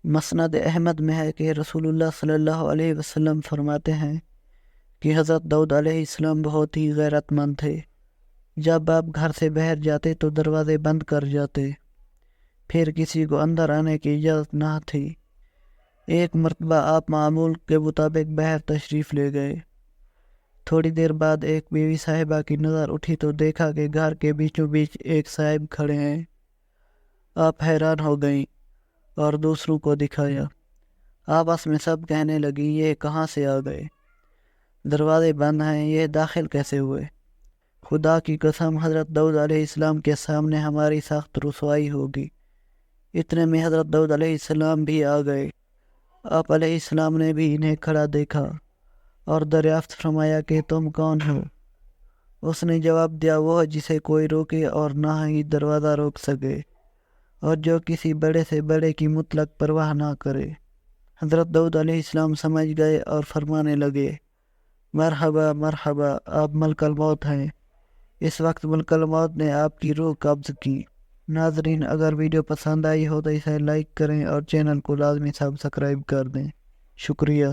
مسند احمد میں ہے کہ رسول اللہ صلی اللہ علیہ وسلم فرماتے ہیں کہ حضرت داؤد علیہ السلام بہت ہی غیرت مند تھے۔ جب آپ گھر سے باہر جاتے تو دروازے بند کر جاتے، پھر کسی کو اندر آنے کی اجازت نہ تھی۔ ایک مرتبہ آپ معمول کے مطابق باہر تشریف لے گئے۔ تھوڑی دیر بعد ایک بیوی صاحبہ کی نظر اٹھی تو دیکھا کہ گھر کے بیچوں بیچ ایک صاحب کھڑے ہیں۔ آپ حیران ہو گئیں اور دوسروں کو دکھایا۔ آپس میں سب کہنے لگی، یہ کہاں سے آ گئے؟ دروازے بند ہیں، یہ داخل کیسے ہوئے؟ خدا کی قسم، حضرت داؤد علیہ السلام کے سامنے ہماری سخت رسوائی ہوگی۔ اتنے میں حضرت داؤد علیہ السلام بھی آ گئے۔ آپ علیہ السلام نے بھی انہیں کھڑا دیکھا اور دریافت فرمایا کہ تم کون ہو؟ اس نے جواب دیا، وہ جسے کوئی روکے اور نہ ہی دروازہ روک سکے، اور جو کسی بڑے سے بڑے کی مطلق پرواہ نہ کرے۔ حضرت داؤد علیہ السلام سمجھ گئے اور فرمانے لگے، مرحبا مرحبا، آپ ملک الموت ہیں۔ اس وقت ملک الموت نے آپ کی روح قبض کی۔ ناظرین، اگر ویڈیو پسند آئی ہو تو اسے لائک کریں اور چینل کو لازمی سبسکرائب کر دیں۔ شکریہ۔